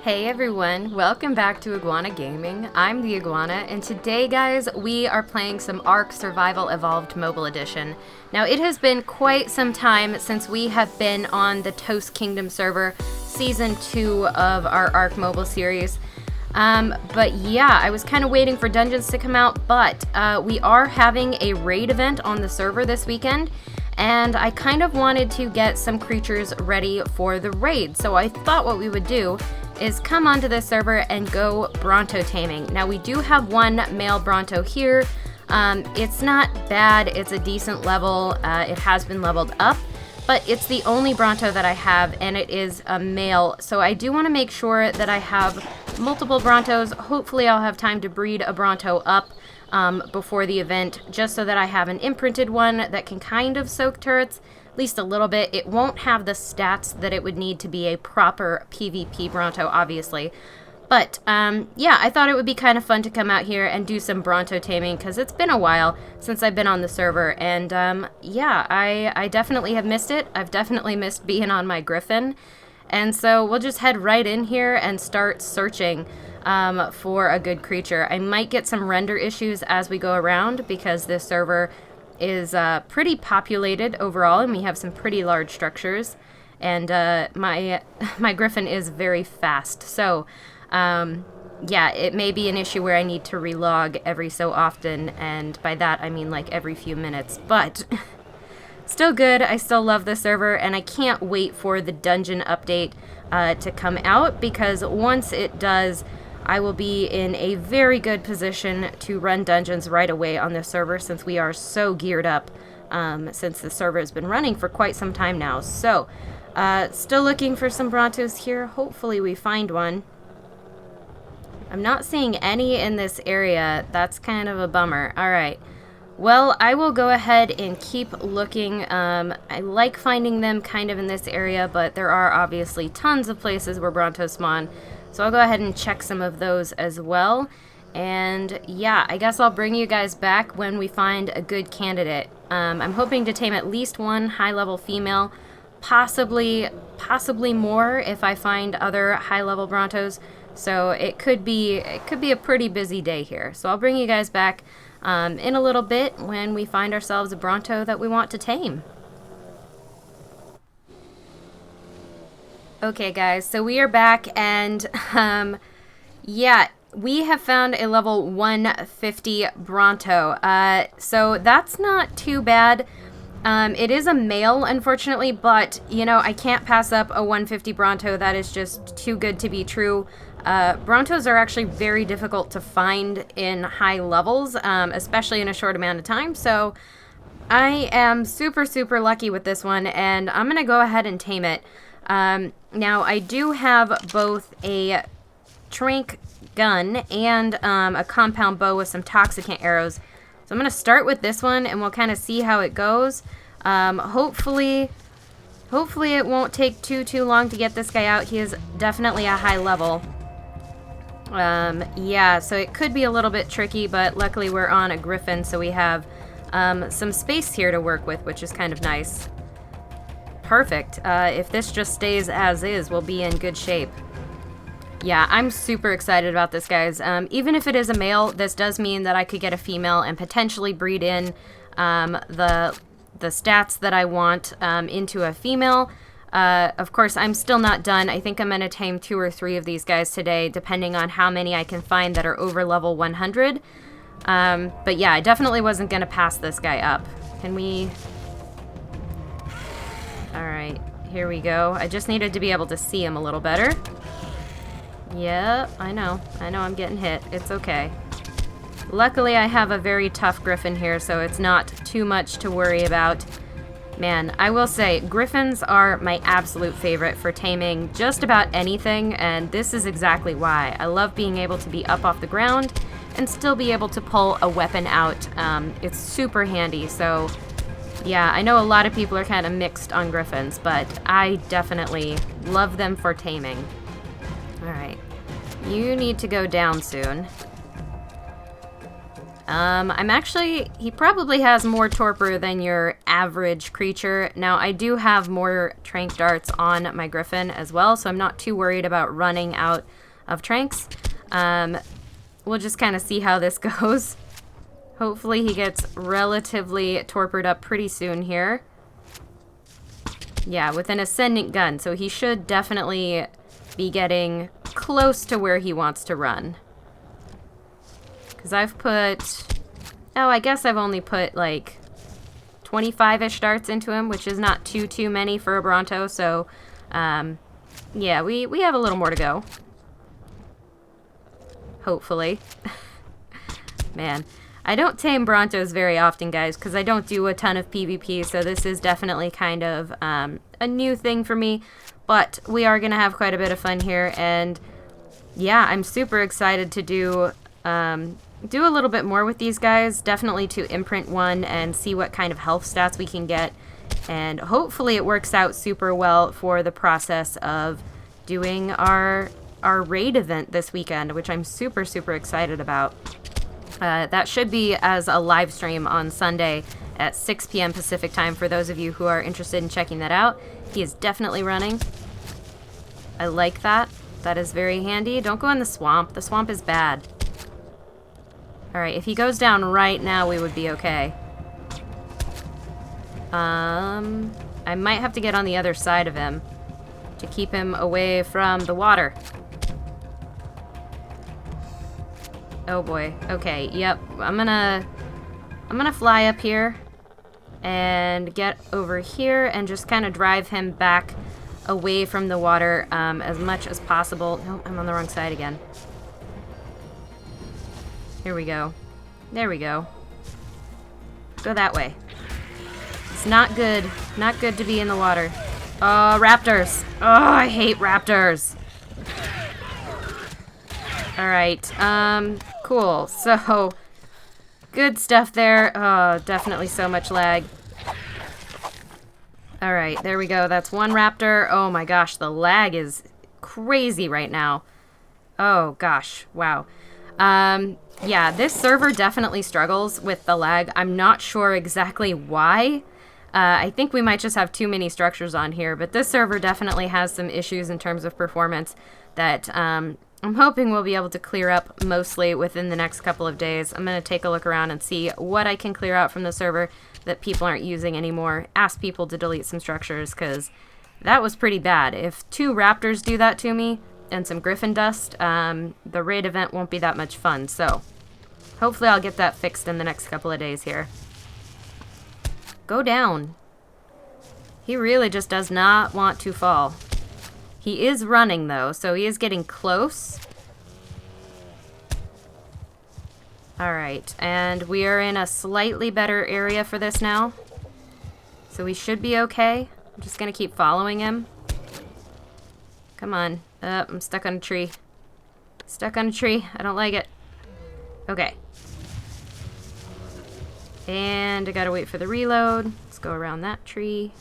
Hey everyone, welcome back to Iguana Gaming. I'm the Iguana, and today, guys, we are playing some ARK Survival Evolved Mobile Edition. Now, it has been quite some time since we have been on the Toast Kingdom server, Season 2 of our ARK Mobile series. But yeah, I was kind of waiting for dungeons to come out, but we are having a raid event on the server this weekend, and I kind of wanted to get some creatures ready for the raid, so I thought what we would do is come onto this server and go bronto taming. Now, we do have one male bronto here. It's not bad, it's a decent level, it has been leveled up, but it's the only bronto that I have, and it is a male, so I do want to make sure that I have multiple brontos. Hopefully I'll have time to breed a bronto up before the event, just so that I have an imprinted one that can kind of soak turrets, at least a little bit. It won't have the stats that it would need to be a proper PvP bronto, obviously. But, yeah, I thought it would be kind of fun to come out here and do some bronto taming, because it's been a while since I've been on the server, and, yeah, I definitely have missed it. I've definitely missed being on my griffin, and so we'll just head right in here and start searching for a good creature. I might get some render issues as we go around, because this server is pretty populated overall, and we have some pretty large structures, and my griffin is very fast, so yeah, it may be an issue where I need to relog every so often, and by that I mean like every few minutes, but still good. I still love the server, and I can't wait for the dungeon update to come out, because once it does, I will be in a very good position to run dungeons right away on the server, since we are so geared up since the server has been running for quite some time now. So, still looking for some brontos here. Hopefully we find one. I'm not seeing any in this area. That's kind of a bummer. Alright. Well, I will go ahead and keep looking. I like finding them kind of in this area, but there are obviously tons of places where brontos spawn. So I'll go ahead and check some of those as well. And yeah, I guess I'll bring you guys back when we find a good candidate. I'm hoping to tame at least one high-level female, possibly more if I find other high-level brontos. So it could be a pretty busy day here. So I'll bring you guys back in a little bit when we find ourselves a bronto that we want to tame. Okay guys, so we are back, and yeah, we have found a level 150 bronto. So that's not too bad. It is a male, unfortunately, but you know, I can't pass up a 150 bronto. That is just too good to be true. Brontos are actually very difficult to find in high levels, especially in a short amount of time, so I am super lucky with this one, and I'm gonna go ahead and tame it. Now, I do have both a trank gun and a compound bow with some toxicant arrows. So I'm going to start with this one, and we'll kind of see how it goes. Hopefully it won't take too long to get this guy out. He is definitely a high level. Yeah, so it could be a little bit tricky, but luckily we're on a griffin, so we have some space here to work with, which is kind of nice. Perfect. If this just stays as is, we'll be in good shape. Yeah, I'm super excited about this, guys. Even if it is a male, this does mean that I could get a female and potentially breed in the stats that I want into a female. Of course, I'm still not done. I think I'm going to tame 2 or 3 of these guys today, depending on how many I can find that are over level 100. But yeah, I definitely wasn't going to pass this guy up. Can we... Alright, here we go. I just needed to be able to see him a little better. Yeah, I know I'm getting hit. It's okay. Luckily, I have a very tough griffin here, so it's not too much to worry about. Man, I will say, griffins are my absolute favorite for taming just about anything, and this is exactly why. I love being able to be up off the ground and still be able to pull a weapon out. It's super handy, so... Yeah, I know a lot of people are kind of mixed on griffins, but I definitely love them for taming. Alright. You need to go down soon. I'm actually... He probably has more torpor than your average creature. Now, I do have more trank darts on my griffin as well, so I'm not too worried about running out of tranks. We'll just kind of see how this goes. Hopefully he gets relatively torpid up pretty soon here. Yeah, with an ascendant gun, so he should definitely be getting close to where he wants to run. Because I've put... Oh, I guess I've only put, like, 25-ish darts into him, which is not too many for a Bronto, so, yeah, we have a little more to go. Hopefully. Man, I don't tame Brontos very often, guys, because I don't do a ton of PvP, so this is definitely kind of a new thing for me, but we are going to have quite a bit of fun here, and yeah, I'm super excited to do a little bit more with these guys, definitely to imprint one and see what kind of health stats we can get, and hopefully it works out super well for the process of doing our raid event this weekend, which I'm super excited about. That should be as a live stream on Sunday at 6 p.m. Pacific time for those of you who are interested in checking that out. He is definitely running. I like that. That is very handy. Don't go in the swamp. The swamp is bad. Alright, if he goes down right now, we would be okay. I might have to get on the other side of him to keep him away from the water. Oh boy. Okay, yep. I'm gonna fly up here and get over here and just kind of drive him back away from the water as much as possible. No, I'm on the wrong side again. Here we go. There we go. Go that way. It's not good. Not good to be in the water. Oh, raptors. Oh, I hate raptors. Alright, cool. So, good stuff there. Oh, definitely so much lag. Alright, there we go. That's one raptor. Oh my gosh, the lag is crazy right now. Oh gosh, wow. Yeah, this server definitely struggles with the lag. I'm not sure exactly why. I think we might just have too many structures on here, but this server definitely has some issues in terms of performance that I'm hoping we'll be able to clear up mostly within the next couple of days. I'm going to take a look around and see what I can clear out from the server that people aren't using anymore. Ask people to delete some structures, because that was pretty bad. If 2 raptors do that to me, and some griffin dust, the raid event won't be that much fun, so hopefully I'll get that fixed in the next couple of days here. Go down. He really just does not want to fall. He is running though, so he is getting close. Alright, and we are in a slightly better area for this now, so we should be okay. I'm just gonna keep following him. Come on. I'm stuck on a tree. Stuck on a tree. I don't like it. Okay. And I gotta wait for the reload. Let's go around that tree.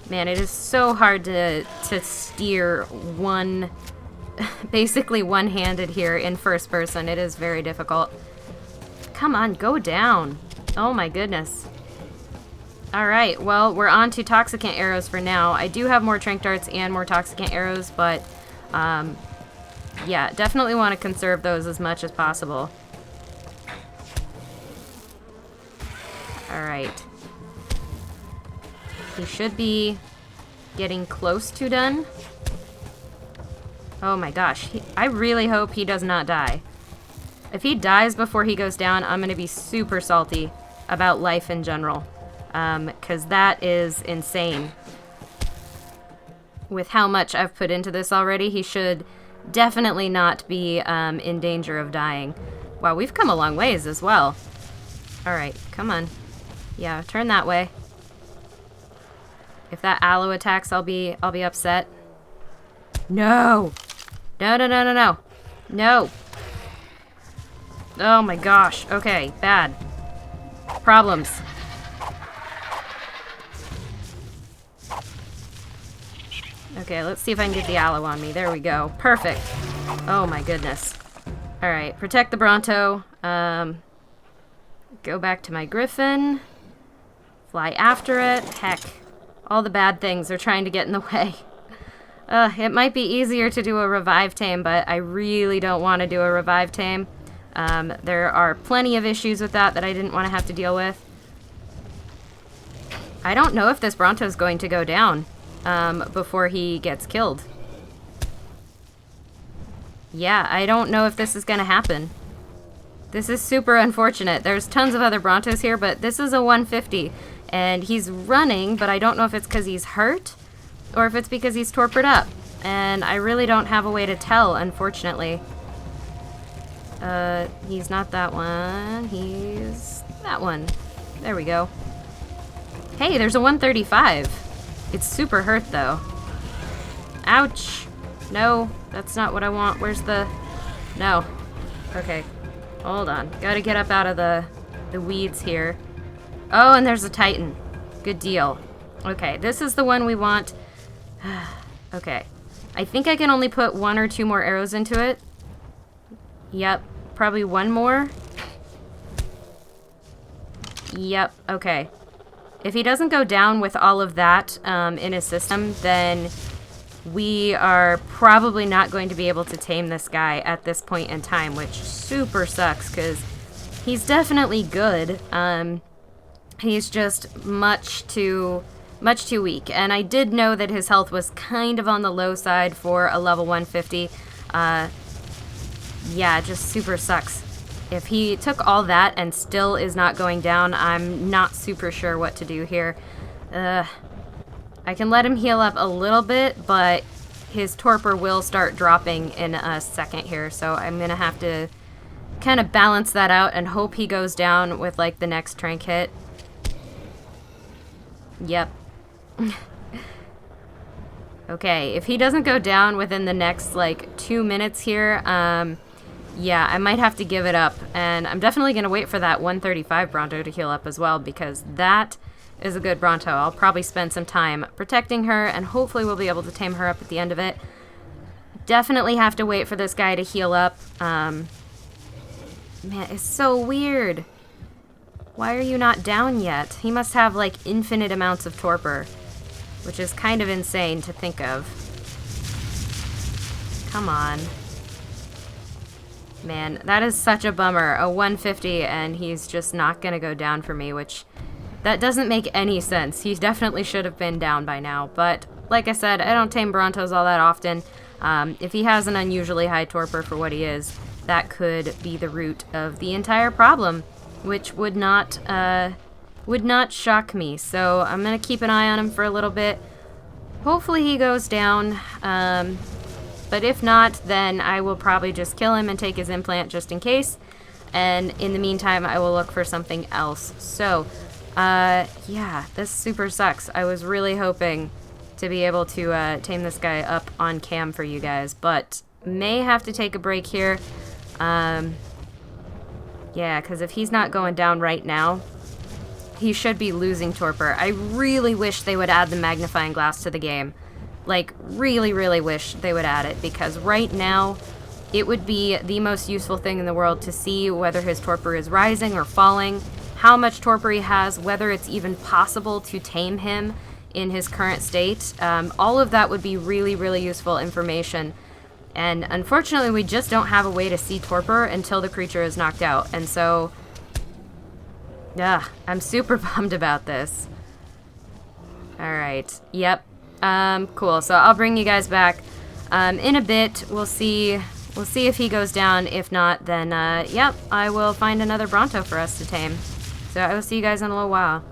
Man, it is so hard to steer one... basically one-handed here in first person. It is very difficult. Come on, go down. Oh my goodness. Alright, well, we're on to Toxicant Arrows for now. I do have more Trank Darts and more Toxicant Arrows, but, yeah, definitely want to conserve those as much as possible. Alright. He should be getting close to done. Oh my gosh, I really hope he does not die. If he dies before he goes down, I'm going to be super salty about life in general. Because that is insane. With how much I've put into this already, he should definitely not be in danger of dying. Wow, we've come a long ways as well. Alright, come on. Yeah, turn that way. If that aloe attacks, I'll be upset. No! No, no, no, no, no. No! Oh my gosh. Okay, bad. Problems. Okay, let's see if I can get the aloe on me. There we go. Perfect. Oh my goodness. Alright, protect the Bronto. Go back to my griffin. Fly after it. Heck, all the bad things are trying to get in the way. It might be easier to do a revive tame, but I really don't want to do a revive tame. There are plenty of issues with that I didn't want to have to deal with. I don't know if this Bronto is going to go down before he gets killed. Yeah, I don't know if this is going to happen. This is super unfortunate. There's tons of other Brontos here, but this is a 150. And he's running, but I don't know if it's because he's hurt or if it's because he's torpored up. And I really don't have a way to tell, unfortunately. He's not that one. He's that one. There we go. Hey, there's a 135. It's super hurt, though. Ouch. No, that's not what I want. Where's the... No. Okay. Hold on. Gotta get up out of the weeds here. Oh, and there's a Titan. Good deal. Okay, this is the one we want. Okay. I think I can only put 1 or 2 more arrows into it. Yep. Probably 1 more. Yep. Okay. If he doesn't go down with all of that in his system, then we are probably not going to be able to tame this guy at this point in time, which super sucks because he's definitely good. He's just much too weak, and I did know that his health was kind of on the low side for a level 150. Yeah, it just super sucks. If he took all that and still is not going down, I'm not super sure what to do here. I can let him heal up a little bit, but his torpor will start dropping in a second here, so I'm gonna have to kind of balance that out and hope he goes down with like the next trank hit. Yep. Okay, if he doesn't go down within the next like 2 minutes here, yeah, I might have to give it up, and I'm definitely gonna wait for that 135 Bronto to heal up as well, because that is a good Bronto. I'll probably spend some time protecting her, and hopefully we'll be able to tame her up at the end of it. Definitely have to wait for this guy to heal up. Man, it's so weird. Why are you not down yet? He must have, like, infinite amounts of torpor, which is kind of insane to think of. Come on. Man, that is such a bummer. A 150, and he's just not gonna go down for me, which... that doesn't make any sense. He definitely should have been down by now, but like I said, I don't tame Brontos all that often. If he has an unusually high torpor for what he is, that could be the root of the entire problem, which would not shock me. So I'm gonna keep an eye on him for a little bit. Hopefully he goes down, but if not, then I will probably just kill him and take his implant just in case, and in the meantime I will look for something else. So yeah, this super sucks. I was really hoping to be able to tame this guy up on cam for you guys, but may have to take a break here. Yeah, because if he's not going down right now, he should be losing torpor. I really wish they would add the magnifying glass to the game. Like, really, really wish they would add it, because right now it would be the most useful thing in the world to see whether his torpor is rising or falling, how much torpor he has, whether it's even possible to tame him in his current state. All of that would be really, really useful information. And unfortunately, we just don't have a way to see torpor until the creature is knocked out. And so, yeah, I'm super bummed about this. Alright, yep. Cool, so I'll bring you guys back in a bit. We'll see if he goes down. If not, then, yep, I will find another Bronto for us to tame. So I will see you guys in a little while.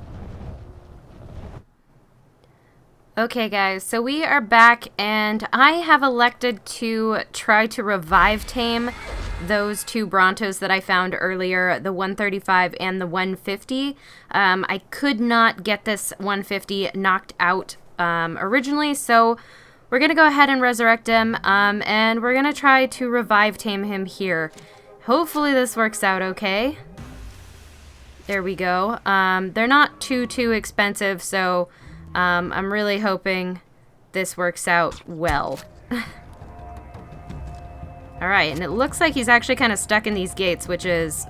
Okay guys, so we are back, and I have elected to try to revive tame those 2 Brontos that I found earlier, the 135 and the 150. I could not get this 150 knocked out originally, so we're going to go ahead and resurrect him, and we're going to try to revive tame him here. Hopefully this works out okay. There we go. They're not too expensive, so I'm really hoping this works out well. Alright, and it looks like he's actually kind of stuck in these gates, which is...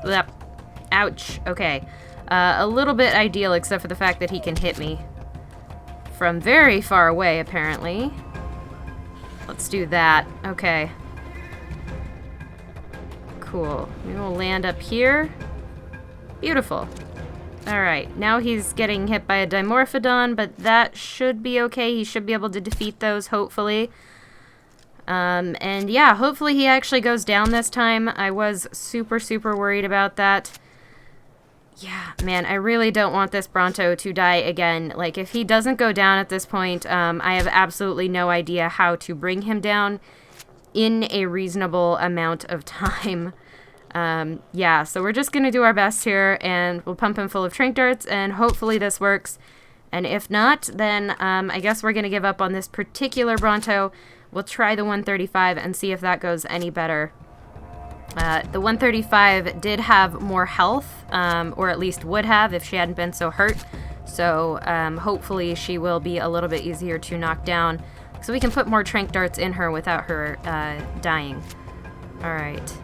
ouch. Okay. A little bit ideal, except for the fact that he can hit me from very far away, apparently. Let's do that. Okay. Cool. We will land up here. Beautiful. Alright, now he's getting hit by a Dimorphodon, but that should be okay. He should be able to defeat those, hopefully. And yeah, hopefully he actually goes down this time. I was super, super worried about that. Yeah, man, I really don't want this Bronto to die again. Like, if he doesn't go down at this point, I have absolutely no idea how to bring him down in a reasonable amount of time. Yeah, so we're just gonna do our best here, and we'll pump him full of trank darts, and hopefully this works. And if not, then I guess we're gonna give up on this particular Bronto. We'll try the 135 and see if that goes any better. The 135 did have more health, or at least would have if she hadn't been so hurt. So hopefully she will be a little bit easier to knock down, so we can put more trank darts in her without her dying. Alright.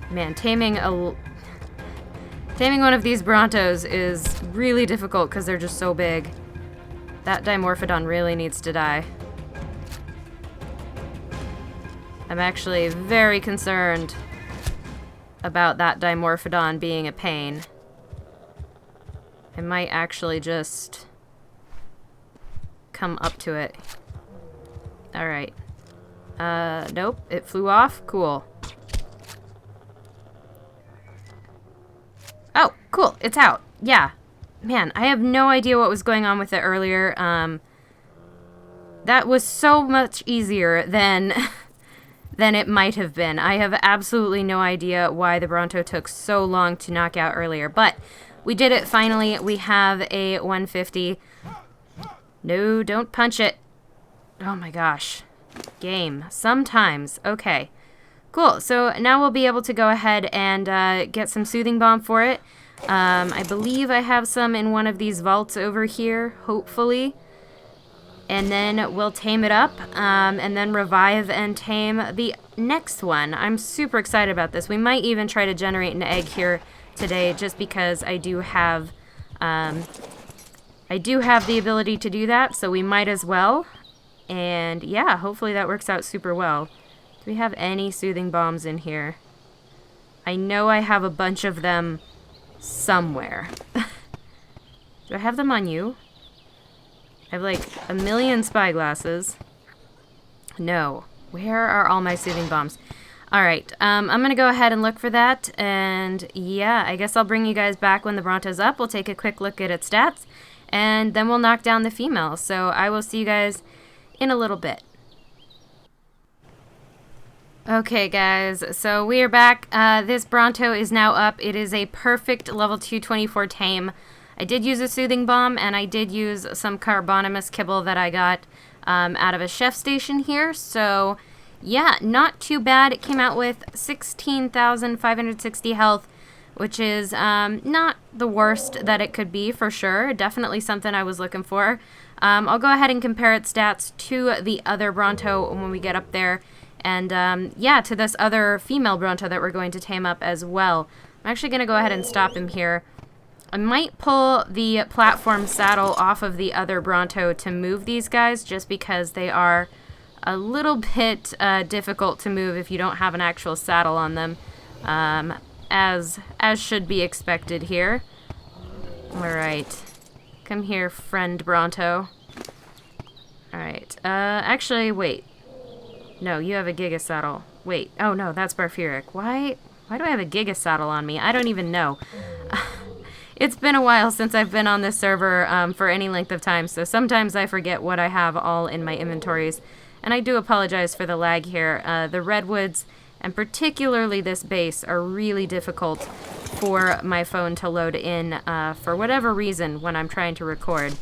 Man, taming one of these Brontos is really difficult because they're just so big. That Dimorphodon really needs to die. I'm actually very concerned about that Dimorphodon being a pain. I might actually just come up to it. Alright. Nope, it flew off. Cool. Oh, cool, it's out. Yeah. Man, I have no idea what was going on with it earlier. That was so much easier than than it might have been. I have absolutely no idea why the Bronto took so long to knock out earlier, but we did it finally. We have a 150. No, don't punch it. Oh my gosh. Game. Sometimes. Okay. Cool. So now we'll be able to go ahead and get some Soothing Balm for it. I believe I have some in one of these vaults over here, hopefully. And then we'll tame it up, and then revive and tame the next one. I'm super excited about this. We might even try to generate an egg here today, just because I do have the ability to do that, so we might as well. And yeah, hopefully that works out super well. Do we have any Soothing Balms in here? I know I have a bunch of them somewhere. Do I have them on you? I have like a million spyglasses. No. Where are all my Soothing Bombs? Alright, I'm gonna go ahead and look for that, and yeah, I guess I'll bring you guys back when the Bronto's up. We'll take a quick look at its stats, and then we'll knock down the female. So I will see you guys in a little bit. Okay guys, so we are back. This Bronto is now up. It is a perfect level 224 tame. I did use a Soothing Balm, and I did use some Carbonimus kibble that I got out of a chef station here. So yeah, not too bad. It came out with 16,560 health, which is not the worst that it could be for sure. Definitely something I was looking for. I'll go ahead and compare its stats to the other Bronto when we get up there. And yeah, to this other female Bronto that we're going to tame up as well. I'm actually going to go ahead and stop him here. I might pull the platform saddle off of the other Bronto to move these guys, just because they are a little bit difficult to move if you don't have an actual saddle on them, as should be expected here. Alright. Come here, friend Bronto. Alright. Actually, wait. No, you have a Giga Saddle. Wait. Oh, no, that's Barfuric. Why do I have a Giga Saddle on me? I don't even know. It's been a while since I've been on this server for any length of time, so sometimes I forget what I have all in my inventories. And I do apologize for the lag here. The redwoods, and particularly this base, are really difficult for my phone to load in for whatever reason when I'm trying to record.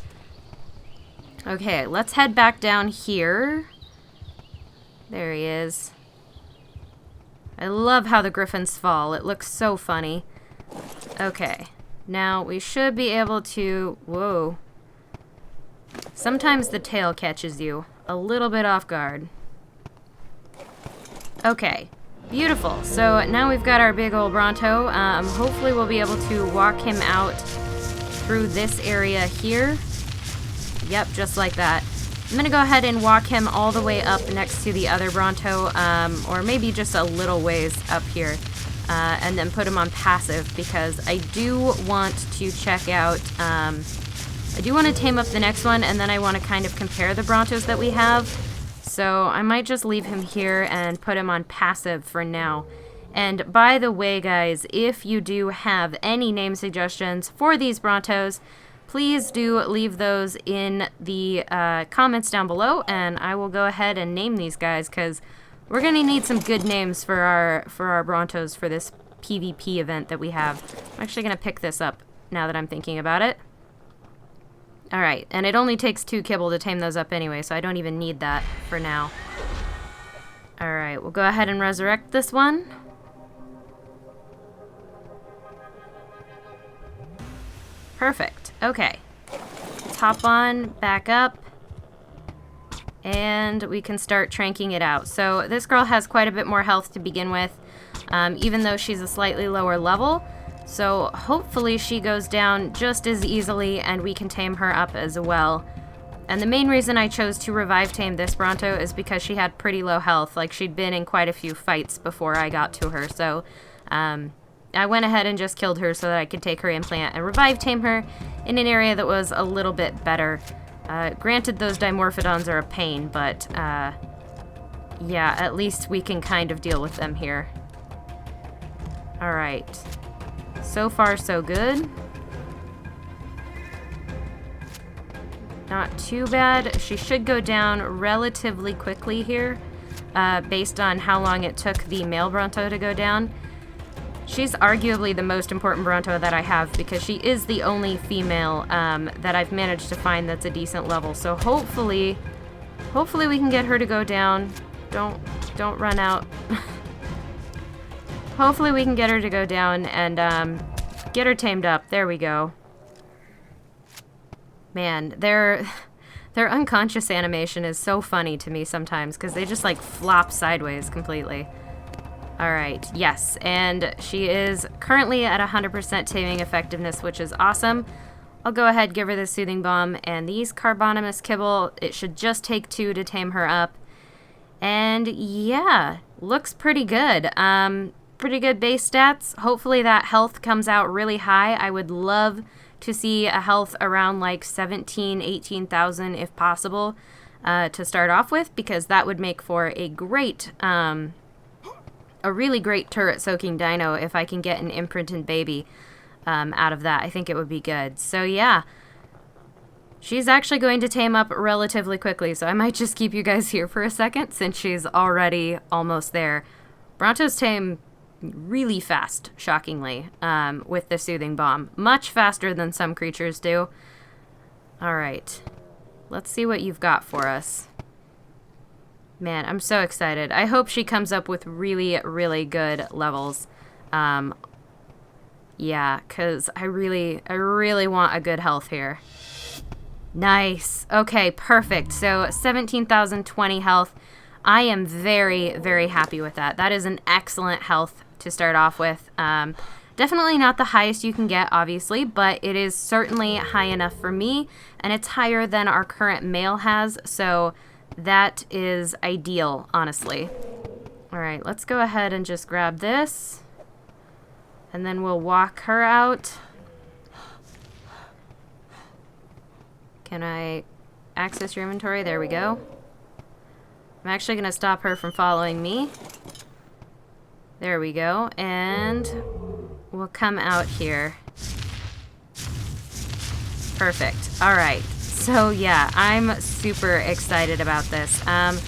Okay, let's head back down here. There he is. I love how the griffins fall. It looks so funny. Okay. Now, we should be able to... Whoa. Sometimes the tail catches you a little bit off guard. Okay. Beautiful. So now we've got our big old Bronto. Hopefully we'll be able to walk him out through this area here. Yep, just like that. I'm gonna go ahead and walk him all the way up next to the other Bronto, or maybe just a little ways up here, and then put him on passive, because I do want to check out, I do want to tame up the next one, and then I want to kind of compare the Brontos that we have. So I might just leave him here and put him on passive for now. And by the way, guys, if you do have any name suggestions for these Brontos, please do leave those in the comments down below, and I will go ahead and name these guys, because we're going to need some good names for our Brontos for this PvP event that we have. I'm actually going to pick this up now that I'm thinking about it. Alright, and it only takes 2 kibble to tame those up anyway, so I don't even need that for now. Alright, we'll go ahead and resurrect this one. Perfect. Okay. Let's hop on, back up, and we can start tranking it out. So this girl has quite a bit more health to begin with, even though she's a slightly lower level. So hopefully she goes down just as easily and we can tame her up as well. And the main reason I chose to revive tame this Bronto is because she had pretty low health. Like, she'd been in quite a few fights before I got to her. So I went ahead and just killed her so that I could take her implant and revive tame her in an area that was a little bit better. Granted, those Dimorphodons are a pain, but yeah, at least we can kind of deal with them here. Alright. So far, so good. Not too bad. She should go down relatively quickly here, based on how long it took the male Bronto to go down. She's arguably the most important Bronto that I have, because she is the only female that I've managed to find that's a decent level. So hopefully we can get her to go down. Don't run out. Hopefully we can get her to go down and get her tamed up. There we go. Man, their unconscious animation is so funny to me sometimes, because they just like flop sideways completely. Alright, yes, and she is currently at 100% taming effectiveness, which is awesome. I'll go ahead, give her the Soothing Bomb, and these Carbonimus Kibble, it should just take 2 to tame her up. And yeah, looks pretty good. Pretty good base stats. Hopefully that health comes out really high. I would love to see a health around like 17,000, 18,000 if possible to start off with, because that would make for a great, a really great turret soaking dino if I can get an imprinted baby out of that. I think it would be good. So yeah, she's actually going to tame up relatively quickly, so I might just keep you guys here for a second since she's already almost there. Brontos tame really fast, shockingly, with the Soothing Bomb. Much faster than some creatures do. Alright, let's see what you've got for us. Man, I'm so excited. I hope she comes up with really, really good levels. Yeah, because I really want a good health here. Nice. Okay, perfect. So 17,020 health. I am very, very happy with that. That is an excellent health to start off with. Definitely not the highest you can get, obviously, but it is certainly high enough for me, and it's higher than our current male has, so that is ideal, honestly. Alright, let's go ahead and just grab this, and then we'll walk her out. Can I access your inventory? There we go. I'm actually going to stop her from following me. There we go, and we'll come out here. Perfect. Alright, so yeah, I'm super excited about this. I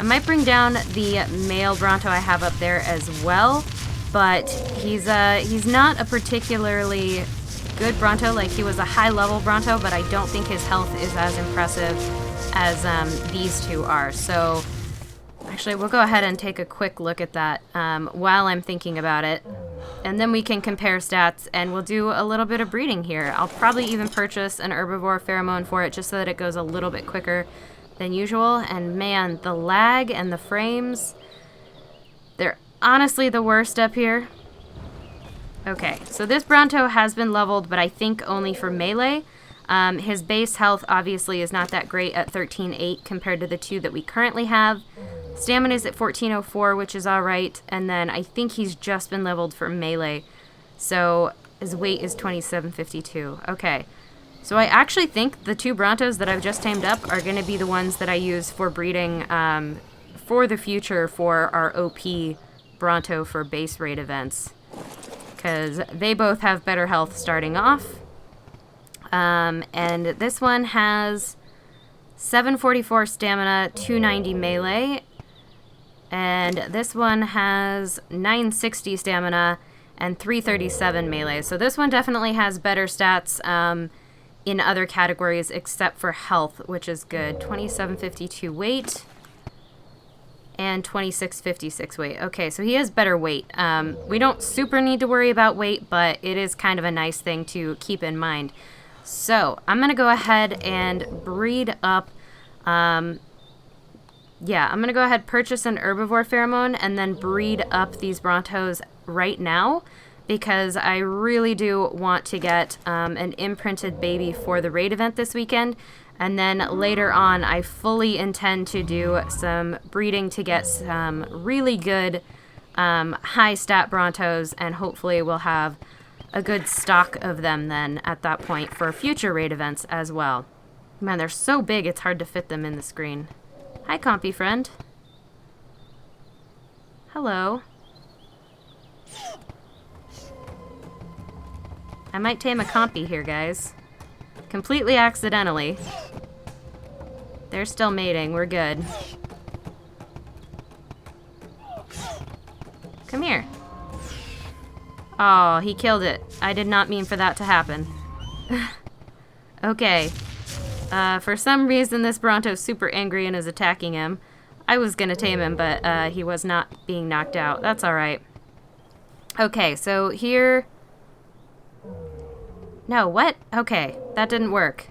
might bring down the male Bronto I have up there as well, but he's not a particularly good Bronto. Like, he was a high-level Bronto, but I don't think his health is as impressive as these two are, so actually, we'll go ahead and take a quick look at that while I'm thinking about it. And then we can compare stats, and we'll do a little bit of breeding here. I'll probably even purchase an herbivore pheromone for it just so that it goes a little bit quicker than usual. And man, the lag and the frames, they're honestly the worst up here. Okay, so this Bronto has been leveled, but I think only for melee. His base health obviously is not that great at 13.8 compared to the 2 that we currently have. Stamina is at 1404, which is alright, and then I think he's just been leveled for melee. So his weight is 2752. Okay, so I actually think the 2 Brontos that I've just tamed up are going to be the ones that I use for breeding for the future for our OP Bronto for base raid events. Because they both have better health starting off. And this one has 744 stamina, 290 melee. And this one has 960 stamina and 337 melee. So this one definitely has better stats in other categories except for health, which is good. 2752 weight. And 2656 weight. Okay, so he has better weight. We don't super need to worry about weight, but it is kind of a nice thing to keep in mind. So I'm going to go ahead and breed up. I'm going to go ahead purchase an herbivore pheromone and then breed up these Brontos right now because I really do want to get an imprinted baby for the raid event this weekend. And then later on, I fully intend to do some breeding to get some really good high stat Brontos, and hopefully we'll have a good stock of them then at that point for future raid events as well. Man, they're so big it's hard to fit them in the screen. Hi, compy friend. Hello. I might tame a compy here, guys. Completely accidentally. They're still mating. We're good. Come here. Oh, he killed it. I did not mean for that to happen. Okay. For some reason, this Bronto's super angry and is attacking him. I was gonna tame him, but he was not being knocked out. That's alright. Okay, so here... No, what? Okay, that didn't work.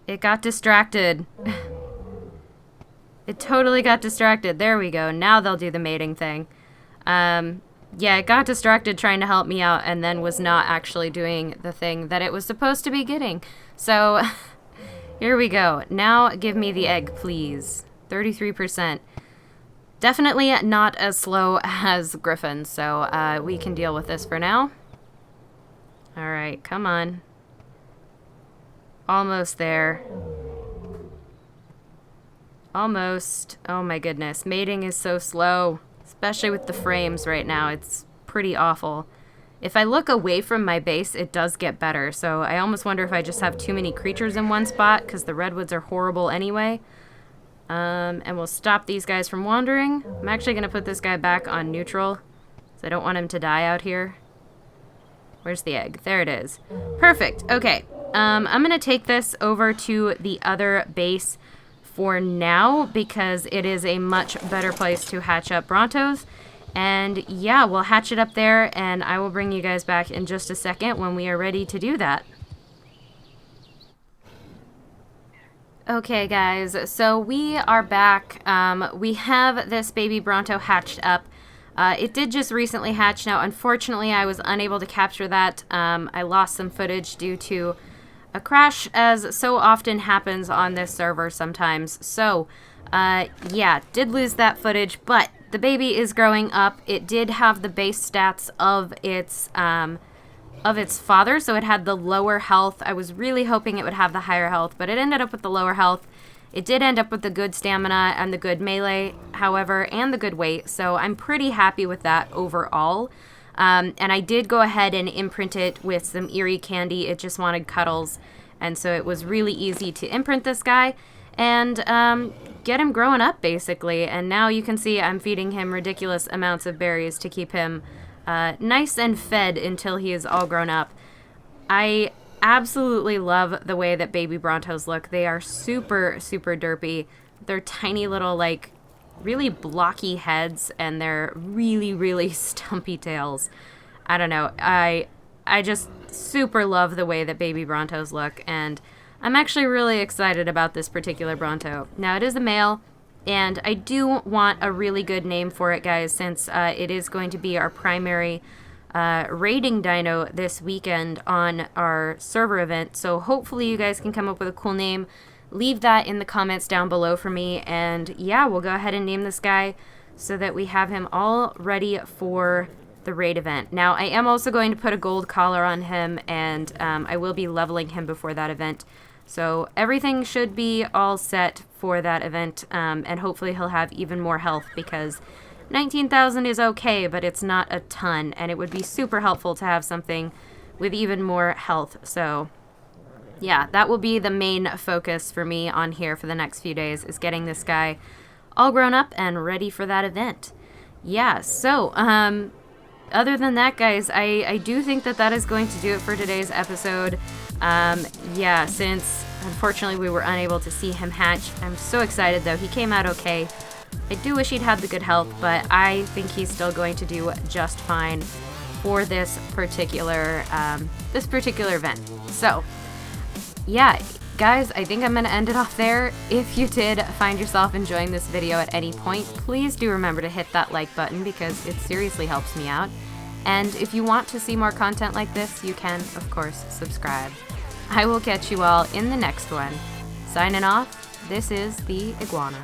It got distracted. It totally got distracted. There we go. Now they'll do the mating thing. Yeah, it got distracted trying to help me out and then was not actually doing the thing that it was supposed to be getting. So, here we go. Now give me the egg, please. 33%. Definitely not as slow as Griffin, so we can deal with this for now. Alright, come on. Almost there. Almost. Oh my goodness. Mating is so slow. Especially with the frames right now. It's pretty awful. If I look away from my base, it does get better. So I almost wonder if I just have too many creatures in one spot, because the redwoods are horrible anyway. And we'll stop these guys from wandering. I'm actually going to put this guy back on neutral, because I don't want him to die out here. Where's the egg? There it is. Perfect. Okay. I'm going to take this over to the other base for now because it is a much better place to hatch up Brontos. And yeah, we'll hatch it up there and I will bring you guys back in just a second when we are ready to do that. Okay guys, so we are back. We have this baby Bronto hatched up. It did just recently hatch. Now, unfortunately, I was unable to capture that. I lost some footage due to a crash, as so often happens on this server sometimes. So, yeah, did lose that footage, but the baby is growing up. It did have the base stats of its father, so it had the lower health. I was really hoping it would have the higher health, but it ended up with the lower health. It did end up with the good stamina and the good melee, however, and the good weight, so I'm pretty happy with that overall. And I did go ahead and imprint it with some Eerie candy. It just wanted cuddles, and so it was really easy to imprint this guy and get him growing up, basically. And now you can see I'm feeding him ridiculous amounts of berries to keep him nice and fed until he is all grown up. I absolutely love the way that baby Brontos look. They are super, super derpy. They're tiny little, like, really blocky heads, and they're really, really stumpy tails. I don't know. I just super love the way that baby Brontos look, and I'm actually really excited about this particular Bronto. Now, it is a male. And I do want a really good name for it, guys, since it is going to be our primary raiding dino this weekend on our server event. So hopefully you guys can come up with a cool name. Leave that in the comments down below for me. And yeah, we'll go ahead and name this guy so that we have him all ready for the raid event. Now, I am also going to put a gold collar on him, and I will be leveling him before that event. So everything should be all set for that event, and hopefully he'll have even more health, because 19,000 is okay, but it's not a ton, and it would be super helpful to have something with even more health. So yeah, that will be the main focus for me on here for the next few days, is getting this guy all grown up and ready for that event. Yeah, so other than that, guys, I do think that that is going to do it for today's episode. Yeah, since unfortunately we were unable to see him hatch. I'm so excited though. He came out okay. I do wish he'd had the good health, but I think he's still going to do just fine for this particular event. So yeah, guys, I think I'm going to end it off there. If you did find yourself enjoying this video at any point, please do remember to hit that like button, because it seriously helps me out. And if you want to see more content like this, you can, of course, subscribe. I will catch you all in the next one. Signing off, this is the Iguana.